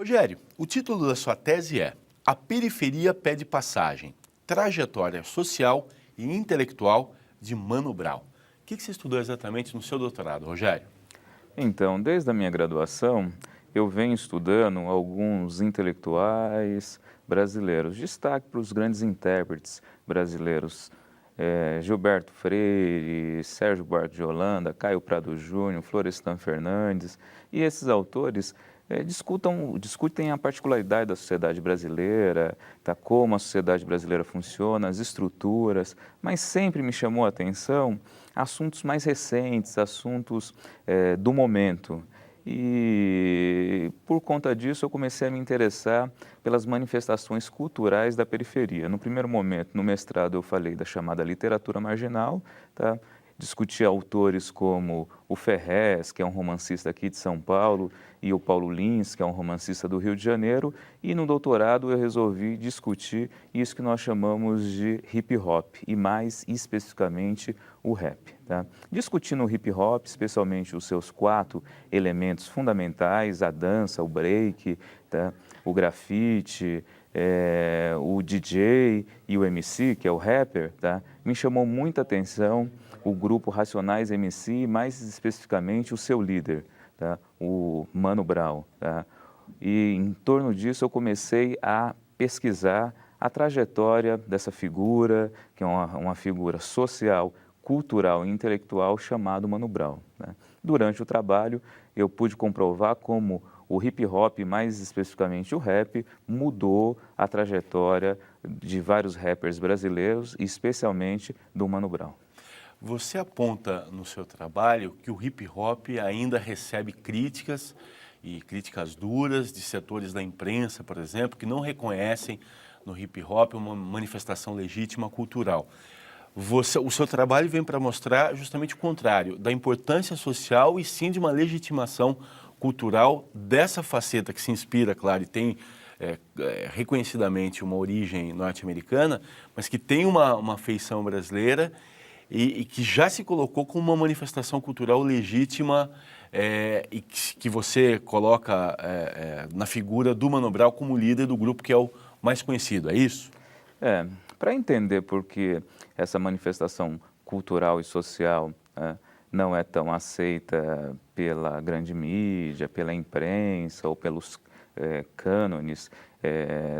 Rogério, o título da sua tese é A Periferia Pede Passagem, Trajetória Social e Intelectual de Mano Brown. O que você estudou exatamente no seu doutorado, Rogério? Então, desde a minha graduação, eu venho estudando alguns intelectuais brasileiros. Destaque para os grandes intérpretes brasileiros, Gilberto Freire, Sérgio Buarque de Holanda, Caio Prado Júnior, Florestan Fernandes. E esses autores discutem a particularidade da sociedade brasileira, tá, como a sociedade brasileira funciona, as estruturas, mas sempre me chamou a atenção assuntos mais recentes, assuntos do momento. E por conta disso eu comecei a me interessar pelas manifestações culturais da periferia. No primeiro momento, no mestrado, eu falei da chamada literatura marginal, tá? Discuti autores como o Ferrez, que é um romancista aqui de São Paulo, e o Paulo Lins, que é um romancista do Rio de Janeiro, e no doutorado eu resolvi discutir isso que nós chamamos de hip hop, e mais especificamente o rap. Tá? Discutindo o hip hop, especialmente os seus 4 elementos fundamentais, a dança, o break, tá? O grafite, o DJ e o MC, que é o rapper, tá? Me chamou muita atenção o grupo Racionais MC e mais especificamente o seu líder, tá? O Mano Brown. Tá? E em torno disso eu comecei a pesquisar a trajetória dessa figura, que é uma figura social, cultural e intelectual chamado Mano Brown. Né? Durante o trabalho eu pude comprovar como o hip hop, mais especificamente o rap, mudou a trajetória de vários rappers brasileiros, especialmente do Mano Brown. Você aponta no seu trabalho que o hip hop ainda recebe críticas e críticas duras de setores da imprensa, por exemplo, que não reconhecem no hip hop uma manifestação legítima cultural. O seu trabalho vem para mostrar justamente o contrário, da importância social e sim de uma legitimação cultural dessa faceta que se inspira, claro, e tem reconhecidamente uma origem norte-americana, mas que tem uma feição brasileira e que já se colocou como uma manifestação cultural legítima e que você coloca na figura do Mano Brown como líder do grupo que é o mais conhecido, é isso? Para entender por que essa manifestação cultural e social não é tão aceita pela grande mídia, pela imprensa ou pelos cânones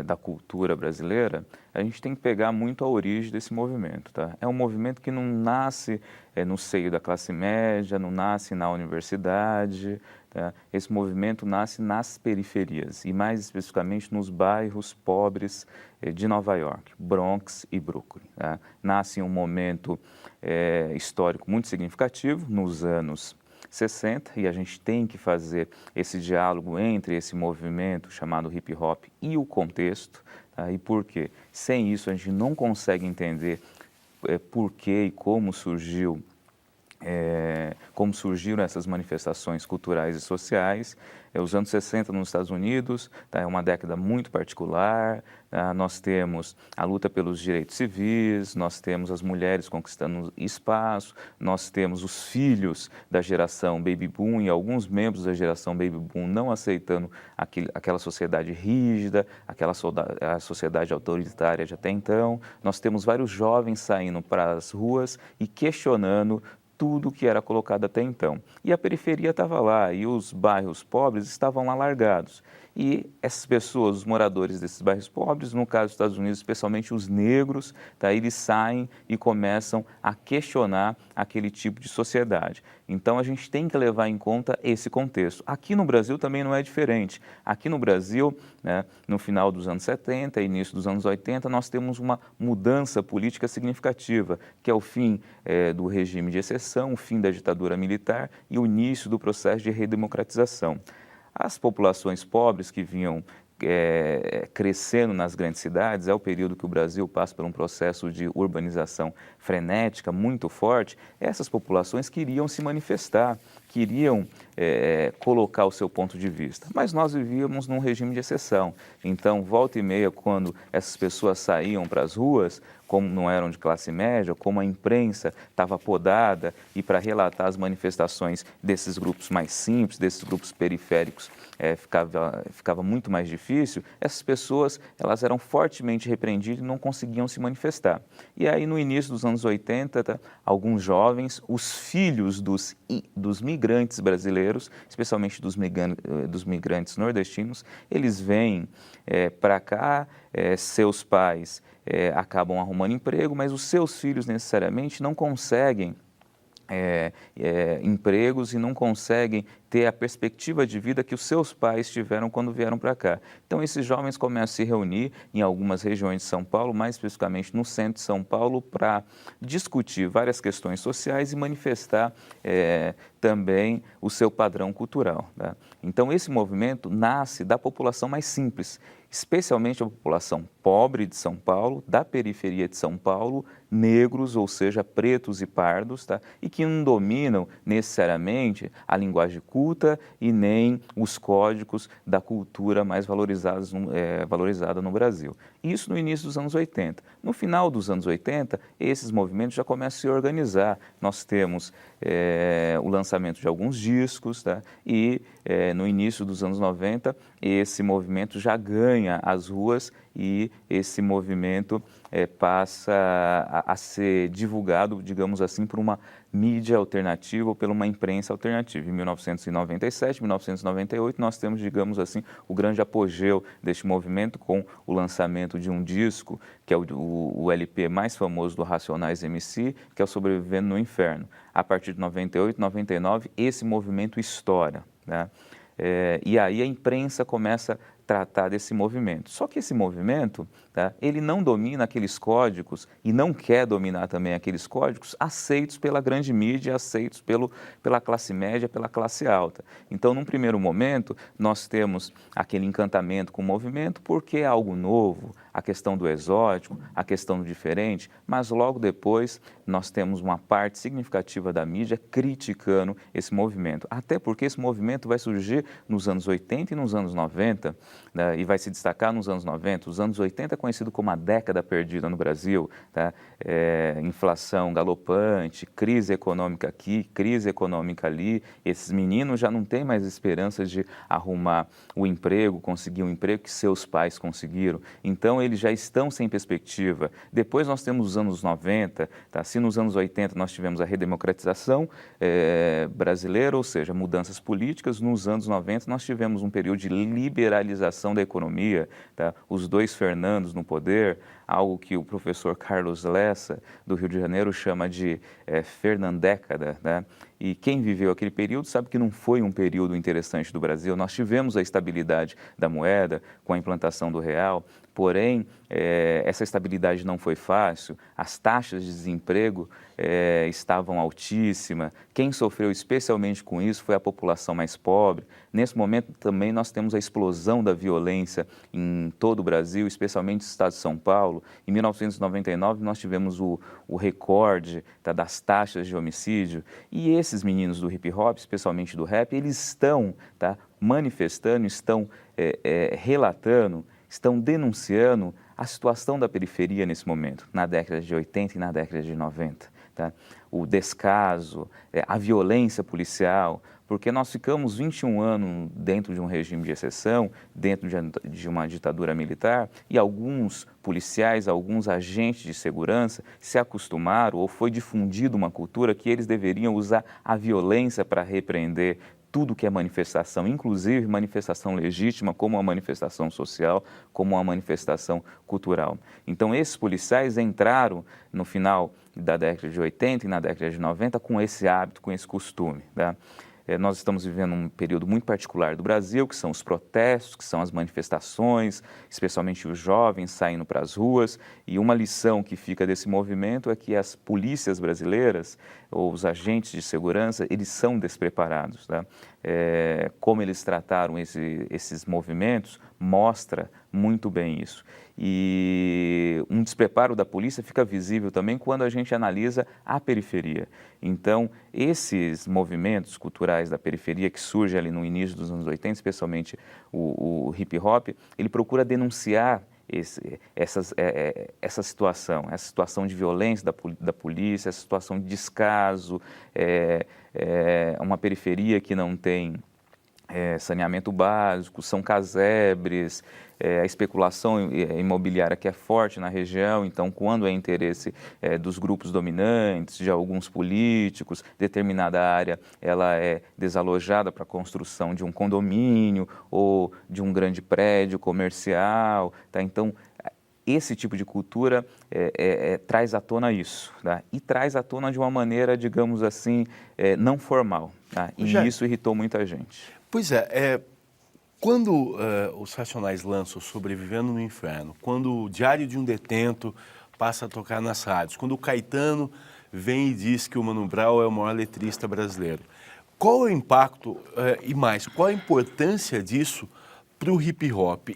da cultura brasileira, a gente tem que pegar muito a origem desse movimento. Tá? É um movimento que não nasce no seio da classe média, não nasce na universidade. Tá? Esse movimento nasce nas periferias e mais especificamente nos bairros pobres de Nova York, Bronx e Brooklyn. Tá? Nasce em um momento histórico muito significativo, nos anos 60, e a gente tem que fazer esse diálogo entre esse movimento chamado hip hop e o contexto. Tá? E por quê? Sem isso a gente não consegue entender por que e como surgiram essas manifestações culturais e sociais. Os anos 60 nos Estados Unidos, tá, é uma década muito particular, tá, nós temos a luta pelos direitos civis, nós temos as mulheres conquistando espaço, nós temos os filhos da geração Baby Boom e alguns membros da geração Baby Boom não aceitando aquela sociedade rígida, a sociedade autoritária de até então. Nós temos vários jovens saindo para as ruas e questionando tudo que era colocado até então. E a periferia estava lá, e os bairros pobres estavam lá largados. E essas pessoas, os moradores desses bairros pobres, no caso dos Estados Unidos, especialmente os negros, tá, eles saem e começam a questionar aquele tipo de sociedade. Então a gente tem que levar em conta esse contexto. Aqui no Brasil também não é diferente. Aqui no Brasil, né, no final dos anos 70 e início dos anos 80, nós temos uma mudança política significativa, que é o fim do regime de exceção, o fim da ditadura militar e o início do processo de redemocratização. As populações pobres que vinham crescendo nas grandes cidades, é o período que o Brasil passa por um processo de urbanização frenética, muito forte. Essas populações queriam se manifestar, queriam colocar o seu ponto de vista, mas nós vivíamos num regime de exceção. Então, volta e meia, quando essas pessoas saíam para as ruas, como não eram de classe média, como a imprensa estava podada e para relatar as manifestações desses grupos mais simples, desses grupos periféricos, ficava muito mais difícil, essas pessoas elas eram fortemente repreendidas e não conseguiam se manifestar. E aí, no início dos anos 80, alguns jovens, os filhos dos migrantes brasileiros, especialmente dos migrantes nordestinos, eles vêm para cá, seus pais acabam arrumando emprego, mas os seus filhos necessariamente não conseguem empregos e não conseguem ter a perspectiva de vida que os seus pais tiveram quando vieram para cá. Então, esses jovens começam a se reunir em algumas regiões de São Paulo, mais especificamente no centro de São Paulo, para discutir várias questões sociais e manifestar também o seu padrão cultural. Tá? Então, esse movimento nasce da população mais simples, especialmente a população pobre de São Paulo, da periferia de São Paulo, negros, ou seja, pretos e pardos, tá? E que não dominam necessariamente a linguagem culta e nem os códigos da cultura mais valorizada no Brasil. Isso no início dos anos 80. No final dos anos 80, esses movimentos já começam a se organizar. Nós temos o lançamento de alguns discos, tá? E no início dos anos 90, esse movimento já ganha as ruas e esse movimento passa a ser divulgado, digamos assim, por uma mídia alternativa ou por uma imprensa alternativa. Em 1997, 1998, nós temos, digamos assim, o grande apogeu deste movimento com o lançamento de um disco, que é o LP mais famoso do Racionais MC, que é o Sobrevivendo no Inferno. A partir de 98, 99, esse movimento estoura, né? E aí a imprensa começa a tratar desse movimento. Só que esse movimento, tá, ele não domina aqueles códigos e não quer dominar também aqueles códigos aceitos pela grande mídia, aceitos pela classe média, pela classe alta. Então, num primeiro momento, nós temos aquele encantamento com o movimento porque é algo novo, a questão do exótico, a questão do diferente, mas logo depois nós temos uma parte significativa da mídia criticando esse movimento. Até porque esse movimento vai surgir nos anos 80 e nos anos 90, né, e vai se destacar nos anos 90. Os anos 80 é conhecido como a década perdida no Brasil, tá? Inflação galopante, crise econômica aqui, crise econômica ali. Esses meninos já não têm mais esperança de arrumar o emprego, conseguir um emprego que seus pais conseguiram. Então, eles já estão sem perspectiva. Depois nós temos os anos 90, tá? Se nos anos 80 nós tivemos a redemocratização brasileira, ou seja, mudanças políticas, nos anos 90 nós tivemos um período de liberalização da economia, tá? Os dois Fernandos no poder, algo que o professor Carlos Lessa, do Rio de Janeiro, chama de Fernandécada, né? E quem viveu aquele período sabe que não foi um período interessante do Brasil. Nós tivemos a estabilidade da moeda com a implantação do real, porém, essa estabilidade não foi fácil, as taxas de desemprego estavam altíssimas. Quem sofreu especialmente com isso foi a população mais pobre. Nesse momento também nós temos a explosão da violência em todo o Brasil, especialmente no estado de São Paulo. Em 1999 nós tivemos o recorde, tá, das taxas de homicídio, e esses meninos do hip hop, especialmente do rap, eles estão, tá, manifestando, estão relatando, estão denunciando a situação da periferia nesse momento, na década de 80 e na década de 90. Tá? O descaso, a violência policial, porque nós ficamos 21 anos dentro de um regime de exceção, dentro de uma ditadura militar, e alguns policiais, alguns agentes de segurança se acostumaram ou foi difundida uma cultura que eles deveriam usar a violência para repreender tudo que é manifestação, inclusive manifestação legítima, como uma manifestação social, como uma manifestação cultural. Então, esses policiais entraram no final da década de 80 e na década de 90 com esse hábito, com esse costume, tá? Nós estamos vivendo um período muito particular do Brasil, que são os protestos, que são as manifestações, especialmente os jovens saindo para as ruas, e uma lição que fica desse movimento é que as polícias brasileiras, ou os agentes de segurança, eles são despreparados, tá? Como eles trataram esses movimentos mostra muito bem isso. E um despreparo da polícia fica visível também quando a gente analisa a periferia. Então, esses movimentos culturais da periferia que surgem ali no início dos anos 80, especialmente o hip hop, ele procura denunciar essa situação de violência da polícia, essa situação de descaso, uma periferia que não tem saneamento básico, são casebres, a especulação imobiliária que é forte na região, então quando é interesse dos grupos dominantes, de alguns políticos, determinada área ela é desalojada para a construção de um condomínio ou de um grande prédio comercial, tá? Então, esse tipo de cultura traz à tona isso, tá? E traz à tona de uma maneira, digamos assim, não formal, tá? E isso irritou muita gente. Pois é, quando os Racionais lançam Sobrevivendo no Inferno, quando o Diário de um Detento passa a tocar nas rádios, quando o Caetano vem e diz que o Mano Brown é o maior letrista brasileiro, qual é o impacto e mais, qual a importância disso para o hip hop?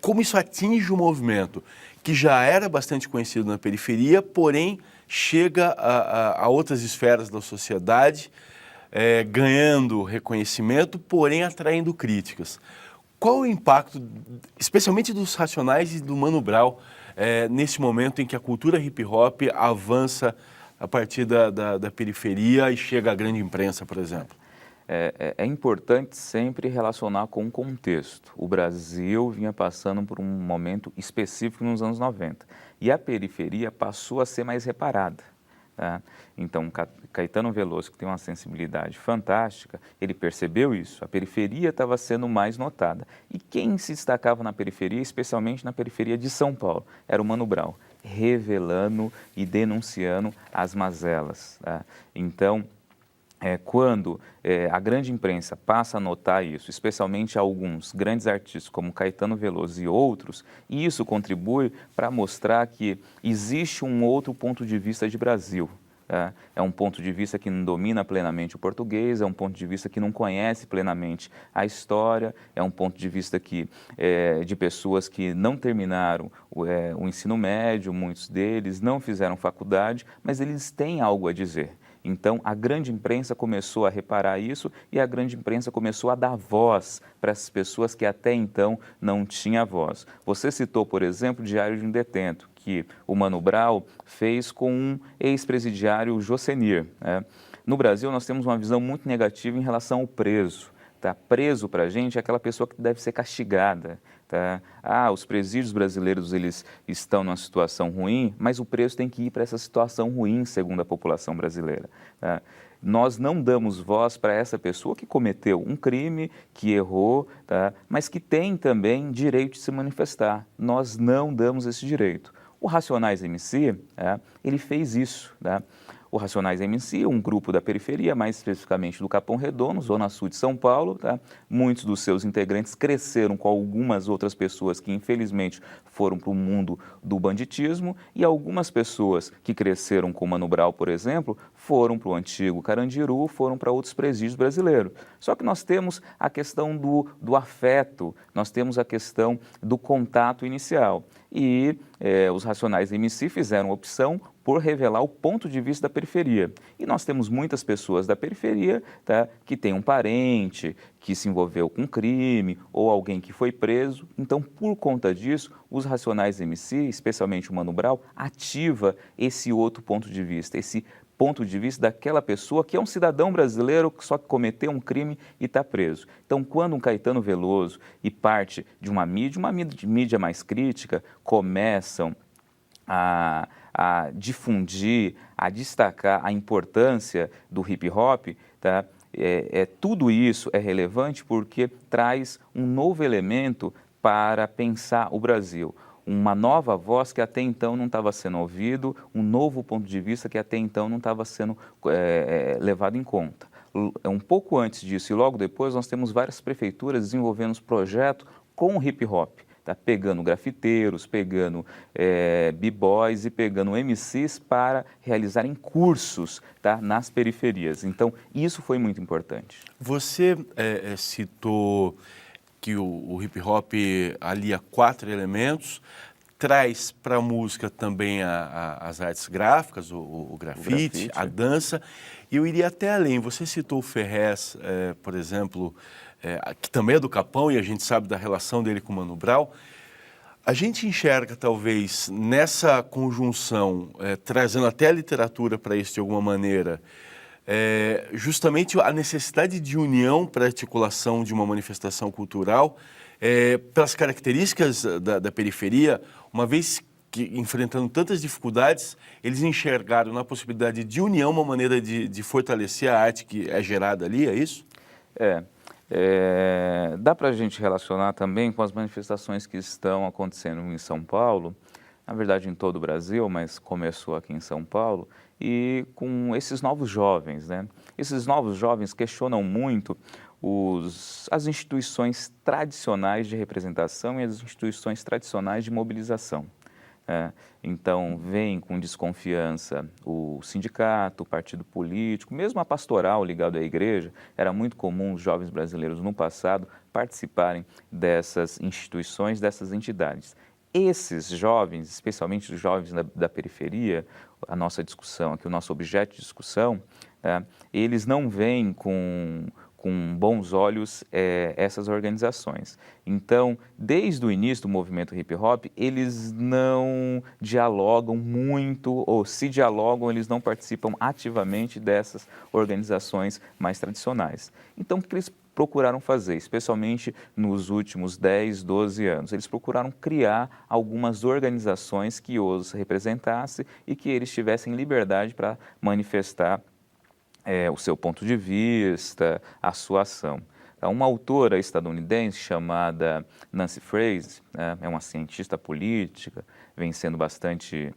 Como isso atinge o movimento que já era bastante conhecido na periferia, porém chega a outras esferas da sociedade, ganhando reconhecimento, porém atraindo críticas. Qual o impacto, especialmente dos Racionais e do Mano Brown, nesse momento em que a cultura hip hop avança a partir da periferia e chega à grande imprensa, por exemplo? É importante sempre relacionar com o contexto. O Brasil vinha passando por um momento específico nos anos 90 e a periferia passou a ser mais reparada. Tá? Então, Caetano Veloso, que tem uma sensibilidade fantástica, ele percebeu isso, a periferia estava sendo mais notada. E quem se destacava na periferia, especialmente na periferia de São Paulo, era o Mano Brown, revelando e denunciando as mazelas. Tá? Então, quando a grande imprensa passa a notar isso, especialmente alguns grandes artistas como Caetano Veloso e outros, isso contribui para mostrar que existe um outro ponto de vista de Brasil. É um ponto de vista que não domina plenamente o português, é um ponto de vista que não conhece plenamente a história, é um ponto de vista de pessoas que não terminaram o ensino médio, muitos deles não fizeram faculdade, mas eles têm algo a dizer. Então, a grande imprensa começou a reparar isso e a grande imprensa começou a dar voz para essas pessoas que até então não tinham voz. Você citou, por exemplo, o Diário de um Detento, que o Mano Brown fez com um ex-presidiário Jocenir. Né? No Brasil, nós temos uma visão muito negativa em relação ao preso. Tá? Preso, para a gente, é aquela pessoa que deve ser castigada. Tá? Os presídios brasileiros eles estão numa situação ruim, mas o preso tem que ir para essa situação ruim, segundo a população brasileira. Tá? Nós não damos voz para essa pessoa que cometeu um crime, que errou, tá? Mas que tem também direito de se manifestar. Nós não damos esse direito. O Racionais MC, ele fez isso. Tá? O Racionais MC, um grupo da periferia, mais especificamente do Capão Redondo, zona sul de São Paulo. Tá? Muitos dos seus integrantes cresceram com algumas outras pessoas que, infelizmente, foram para o mundo do banditismo e algumas pessoas que cresceram com Mano Brown, por exemplo, foram para o antigo Carandiru, foram para outros presídios brasileiros. Só que nós temos a questão do afeto, nós temos a questão do contato inicial. E os Racionais MC fizeram opção por revelar o ponto de vista da periferia. E nós temos muitas pessoas da periferia, tá, que tem um parente que se envolveu com crime ou alguém que foi preso. Então, por conta disso, os Racionais MC, especialmente o Mano Brown, ativa esse outro ponto de vista, esse ponto de vista daquela pessoa que é um cidadão brasileiro que só cometeu um crime e está preso. Então, quando um Caetano Veloso e parte de uma mídia mais crítica, começam a difundir, a destacar a importância do hip hop, tá? Tudo isso é relevante porque traz um novo elemento para pensar o Brasil. Uma nova voz que até então não estava sendo ouvido, um novo ponto de vista que até então não estava sendo levado em conta. Um pouco antes disso e logo depois, nós temos várias prefeituras desenvolvendo os projetos com o hip hop. Tá? Pegando grafiteiros, pegando b-boys e pegando MCs para realizarem cursos, tá? Nas periferias. Então, isso foi muito importante. Você citou que o hip hop alia 4 elementos, traz para a música também as artes gráficas, o grafite, a dança. E eu iria até além. Você citou o Ferrez, por exemplo, que também é do Capão e a gente sabe da relação dele com o Mano Brown. A gente enxerga, talvez, nessa conjunção, trazendo até a literatura para isso de alguma maneira, justamente a necessidade de união para a articulação de uma manifestação cultural, pelas características da periferia, uma vez que, enfrentando tantas dificuldades, eles enxergaram na possibilidade de união uma maneira de fortalecer a arte que é gerada ali, é isso? Dá para a gente relacionar também com as manifestações que estão acontecendo em São Paulo, na verdade em todo o Brasil, mas começou aqui em São Paulo, e com esses novos jovens, né? Esses novos jovens questionam muito as instituições tradicionais de representação e as instituições tradicionais de mobilização. Então, vem com desconfiança o sindicato, o partido político, mesmo a pastoral ligada à igreja. Era muito comum os jovens brasileiros no passado participarem dessas instituições, dessas entidades. Esses jovens, especialmente os jovens da periferia, a nossa discussão aqui, o nosso objeto de discussão, eles não vêm com bons olhos essas organizações. Então, desde o início do movimento hip hop, eles não dialogam muito, ou se dialogam, eles não participam ativamente dessas organizações mais tradicionais. Então, o que eles procuraram fazer, especialmente nos últimos 10, 12 anos? Eles procuraram criar algumas organizações que os representassem e que eles tivessem liberdade para manifestar o seu ponto de vista, a sua ação. Uma autora estadunidense chamada Nancy Fraser, é uma cientista política, vem sendo bastante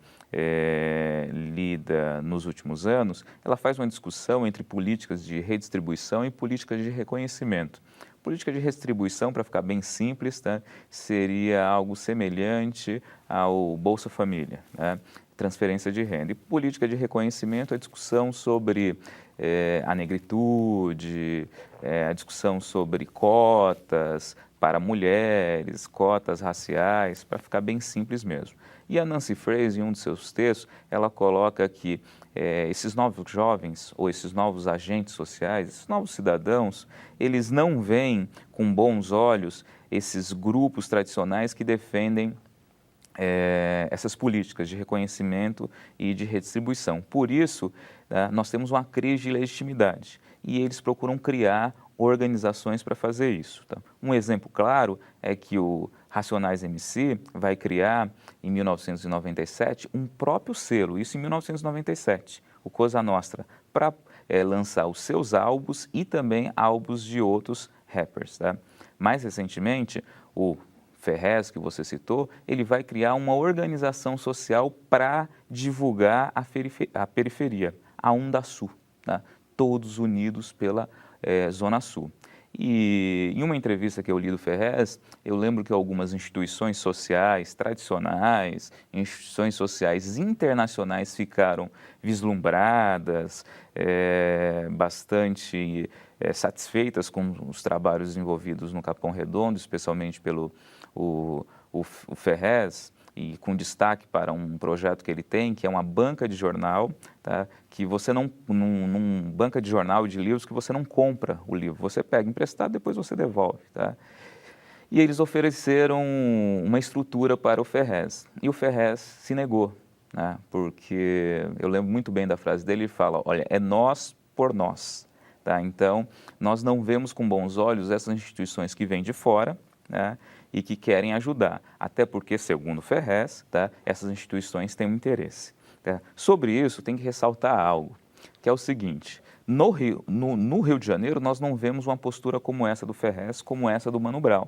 lida nos últimos anos. Ela faz uma discussão entre políticas de redistribuição e políticas de reconhecimento. Política de redistribuição, para ficar bem simples, seria algo semelhante ao Bolsa Família, transferência de renda. E política de reconhecimento é a discussão sobre a negritude, a discussão sobre cotas para mulheres, cotas raciais, para ficar bem simples mesmo. E a Nancy Fraser, em um de seus textos, ela coloca que esses novos jovens, ou esses novos agentes sociais, esses novos cidadãos, eles não veem com bons olhos esses grupos tradicionais que defendem essas políticas de reconhecimento e de redistribuição. Por isso, nós temos uma crise de legitimidade e eles procuram criar organizações para fazer isso. Um exemplo claro é que o Racionais MC vai criar, em 1997, um próprio selo, isso em 1997, o Cosa Nostra, para lançar os seus álbuns e também álbuns de outros rappers. Mais recentemente, o Ferrez, que você citou, ele vai criar uma organização social para divulgar a periferia, a Onda Sul, todos unidos pela Zona Sul. E em uma entrevista que eu li do Ferrez, eu lembro que algumas instituições sociais tradicionais, instituições sociais internacionais ficaram vislumbradas, bastante satisfeitas com os trabalhos desenvolvidos no Capão Redondo, especialmente pelo o Ferrez, e com destaque para um projeto que ele tem, que é uma banca de jornal, que você num banca de jornal de livros que você não compra o livro, você pega emprestado, depois você devolve. E eles ofereceram uma estrutura para o Ferrez, e o Ferrez se negou, porque eu lembro muito bem da frase dele, ele fala, olha, é nós por nós. Então, nós não vemos com bons olhos essas instituições que vêm de fora, e que querem ajudar, até porque, segundo Ferrez, essas instituições têm um interesse. Sobre isso, tem que ressaltar algo, que é o seguinte, no Rio de Janeiro, nós não vemos uma postura como essa do Ferrez, como essa do Mano Brown.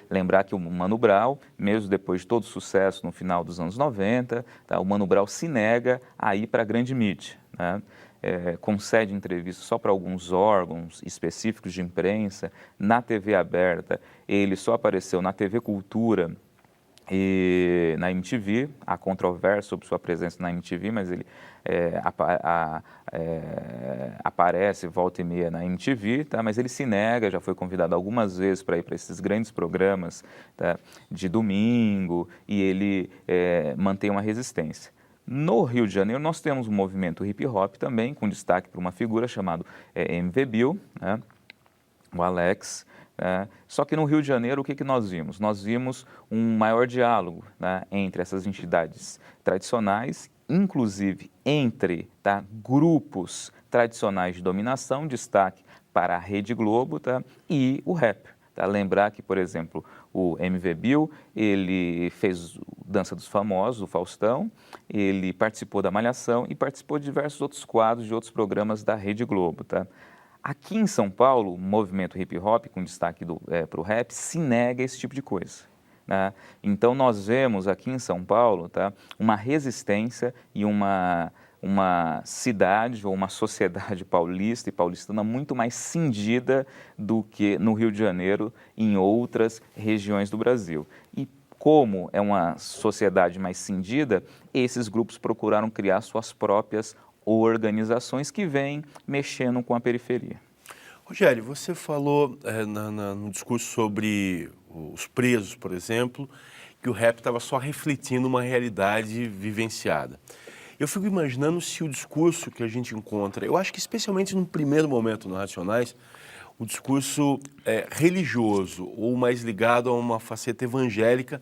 Lembrar que o Mano Brown, mesmo depois de todo o sucesso no final dos anos 90, o Mano Brown se nega a ir para a grande mídia. Concede entrevistas só para alguns órgãos específicos de imprensa, na TV aberta, ele só apareceu na TV Cultura e na MTV, há controvérsia sobre sua presença na MTV, mas ele aparece volta e meia na MTV, mas ele se nega, já foi convidado algumas vezes para ir para esses grandes programas de domingo, e ele mantém uma resistência. No Rio de Janeiro, nós temos um movimento hip hop também, com destaque para uma figura chamada MV Bill, o Alex, né? Só que no Rio de Janeiro, o que nós vimos? Nós vimos um maior diálogo, né, entre essas entidades tradicionais, inclusive entre, tá, grupos tradicionais de dominação, destaque para a Rede Globo, tá, e o rap. Tá? Lembrar que, por exemplo, o MV Bill, ele fez Dança dos Famosos, o Faustão, ele participou da Malhação e participou de diversos outros quadros de outros programas da Rede Globo. Tá? Aqui em São Paulo, o movimento hip hop, com destaque para o rap, se nega a esse tipo de coisa. Né? Então, nós vemos aqui em São Paulo, tá, uma resistência e uma cidade ou uma sociedade paulista e paulistana muito mais cindida do que no Rio de Janeiro e em outras regiões do Brasil. E como é uma sociedade mais cindida, esses grupos procuraram criar suas próprias organizações que vêm mexendo com a periferia. Rogério, você falou no discurso sobre os presos, por exemplo, que o rap estava só refletindo uma realidade vivenciada. Eu fico imaginando se o discurso que a gente encontra, eu acho que especialmente no primeiro momento no Racionais, o discurso religioso ou mais ligado a uma faceta evangélica,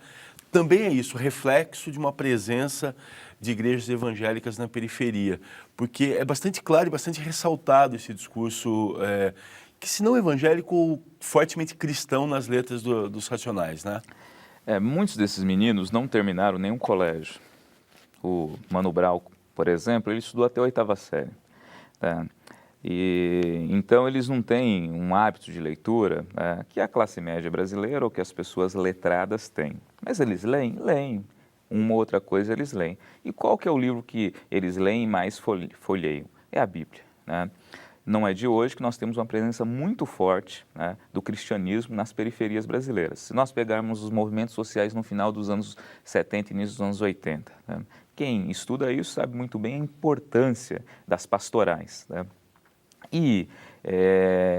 também é isso, reflexo de uma presença de igrejas evangélicas na periferia, porque é bastante claro e bastante ressaltado esse discurso, que se não evangélico, fortemente cristão nas letras dos Racionais, né? Muitos desses meninos não terminaram nenhum colégio. O Mano Brown, por exemplo, ele estudou até a 8ª série. Tá? E então eles não têm um hábito de leitura que a classe média brasileira ou que as pessoas letradas têm. Mas eles leem? Leem. Uma ou outra coisa eles leem. E qual que é o livro que eles leem e mais folheiam? É a Bíblia. Né? Não é de hoje que nós temos uma presença muito forte, né, do cristianismo nas periferias brasileiras. Se nós pegarmos os movimentos sociais no final dos anos 70 e início dos anos 80, né, quem estuda isso sabe muito bem a importância das pastorais. Né? E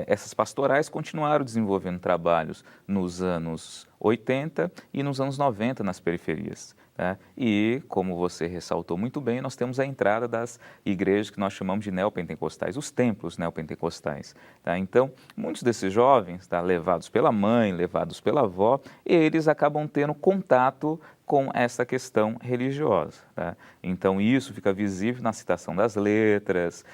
essas pastorais continuaram desenvolvendo trabalhos nos anos 80 e nos anos 90 nas periferias. Tá? E, como você ressaltou muito bem, nós temos a entrada das igrejas que nós chamamos de neopentecostais, os templos neopentecostais. Tá? Então, muitos desses jovens, tá, levados pela mãe, levados pela avó, eles acabam tendo contato com essa questão religiosa. Tá? Então, isso fica visível na citação das letras,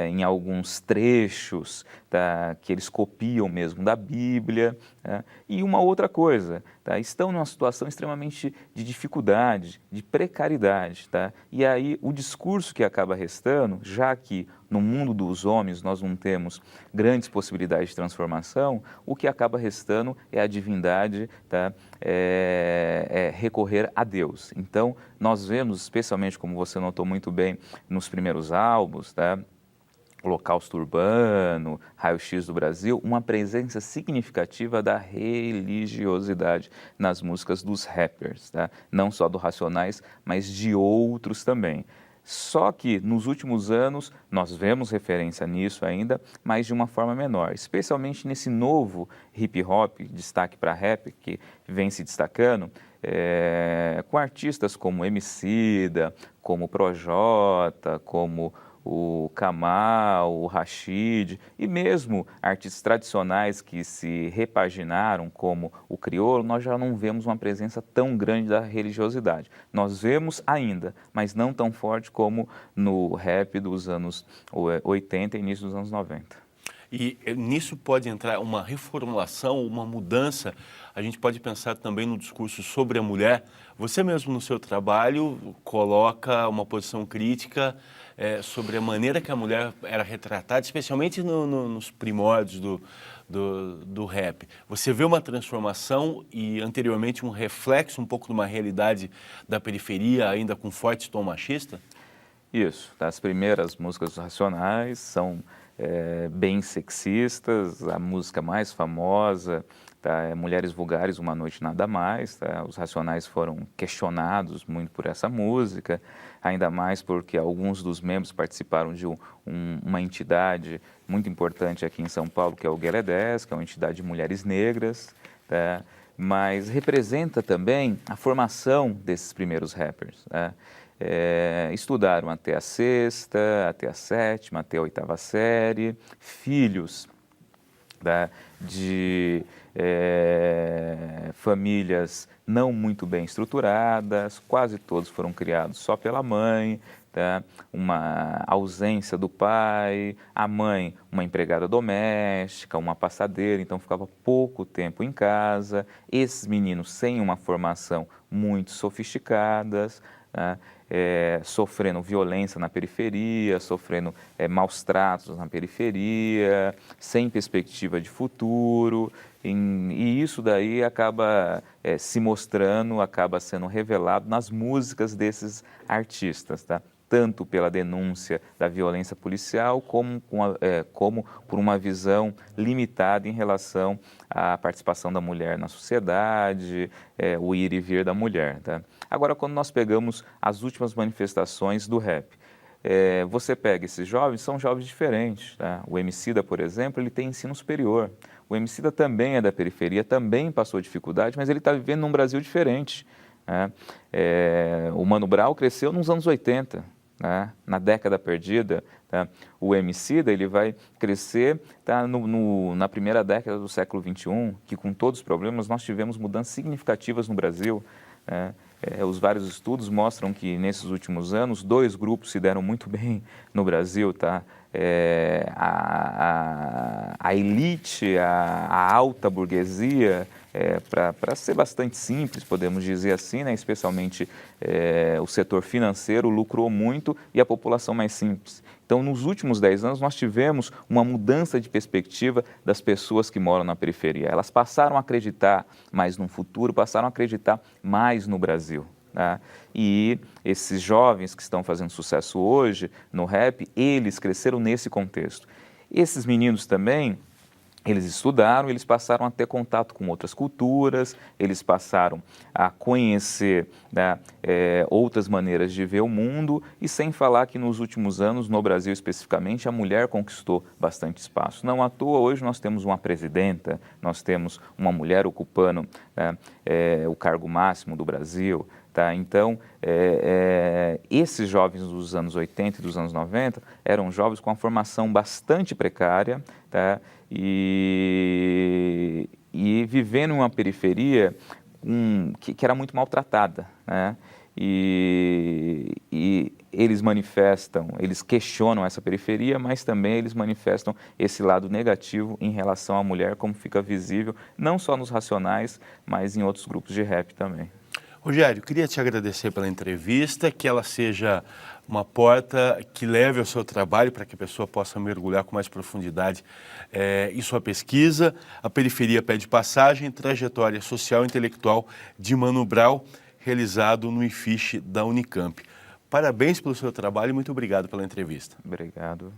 em alguns trechos, tá, que eles copiam mesmo da Bíblia. Tá? E uma outra coisa, tá? Estão numa situação extremamente de dificuldade, de precariedade. Tá? E aí, o discurso que acaba restando, já que no mundo dos homens nós não temos grandes possibilidades de transformação, o que acaba restando é a divindade, tá? Recorrer a Deus. Então, nós vemos, especialmente como você notou muito bem nos primeiros álbuns, tá? Holocausto Urbano, Raio-X do Brasil, uma presença significativa da religiosidade nas músicas dos rappers, tá? Não só do Racionais, mas de outros também. Só que nos últimos anos nós vemos referência nisso ainda, mas de uma forma menor, especialmente nesse novo hip hop, destaque para rap, que vem se destacando, com artistas como Emicida, como Projota, como o Kamal, o Rashid e mesmo artistas tradicionais que se repaginaram como o crioulo, nós já não vemos uma presença tão grande da religiosidade. Nós vemos ainda, mas não tão forte como no rap dos anos 80 e início dos anos 90. E nisso pode entrar uma reformulação, uma mudança. A gente pode pensar também no discurso sobre a mulher. Você mesmo no seu trabalho coloca uma posição crítica sobre a maneira que a mulher era retratada, especialmente nos primórdios do rap. Você vê uma transformação e anteriormente um reflexo um pouco de uma realidade da periferia, ainda com forte tom machista? Isso. As primeiras músicas dos Racionais são bem sexistas, a música mais famosa, tá, é Mulheres Vulgares, Uma Noite Nada Mais. Tá? Os Racionais foram questionados muito por essa música, ainda mais porque alguns dos membros participaram de uma entidade muito importante aqui em São Paulo, que é o Gueledés, que é uma entidade de mulheres negras, tá? Mas representa também a formação desses primeiros rappers. Tá? Estudaram até a 6ª, até a 7ª, até a 8ª série, filhos de famílias não muito bem estruturadas, quase todos foram criados só pela mãe, tá? Uma ausência do pai, a mãe uma empregada doméstica, uma passadeira, então ficava pouco tempo em casa, esses meninos sem uma formação muito sofisticadas, tá? Sofrendo violência na periferia, sofrendo maus tratos na periferia, sem perspectiva de futuro, e isso daí acaba se mostrando, acaba sendo revelado nas músicas desses artistas, tá? Tanto pela denúncia da violência policial, como por uma visão limitada em relação à participação da mulher na sociedade, o ir e vir da mulher, tá? Agora, quando nós pegamos as últimas manifestações do rap, você pega esses jovens, são jovens diferentes, tá? O Emicida, por exemplo, ele tem ensino superior. O Emicida também é da periferia, também passou dificuldade, mas ele está vivendo num Brasil diferente, né? O Mano Brown cresceu nos anos 80, né? Na década perdida, tá? O Emicida, ele vai crescer, tá? Na primeira década do século XXI, que com todos os problemas nós tivemos mudanças significativas no Brasil, né? Os vários estudos mostram que nesses últimos anos 2 grupos se deram muito bem no Brasil, tá? A elite, a alta burguesia, para ser bastante simples, podemos dizer assim, né? Especialmente o setor financeiro lucrou muito e a população mais simples. Então, nos últimos 10 anos, nós tivemos uma mudança de perspectiva das pessoas que moram na periferia. Elas passaram a acreditar mais no futuro, passaram a acreditar mais no Brasil, tá? E esses jovens que estão fazendo sucesso hoje no rap, eles cresceram nesse contexto. Esses meninos também, eles estudaram, eles passaram a ter contato com outras culturas, eles passaram a conhecer, né, outras maneiras de ver o mundo, e sem falar que nos últimos anos, no Brasil especificamente, a mulher conquistou bastante espaço. Não à toa, hoje nós temos uma presidenta, nós temos uma mulher ocupando, né, o cargo máximo do Brasil. Tá? Então, esses jovens dos anos 80 e dos anos 90 eram jovens com uma formação bastante precária, tá? E vivendo em uma periferia que era muito maltratada, né? E eles manifestam, eles questionam essa periferia, mas também eles manifestam esse lado negativo em relação à mulher, como fica visível, não só nos Racionais, mas em outros grupos de rap também. Rogério, queria te agradecer pela entrevista, que ela seja uma porta que leve ao seu trabalho para que a pessoa possa mergulhar com mais profundidade em sua pesquisa. A Periferia Pede Passagem, trajetória social e intelectual de Mano Brown, realizado no IFISH da Unicamp. Parabéns pelo seu trabalho e muito obrigado pela entrevista. Obrigado.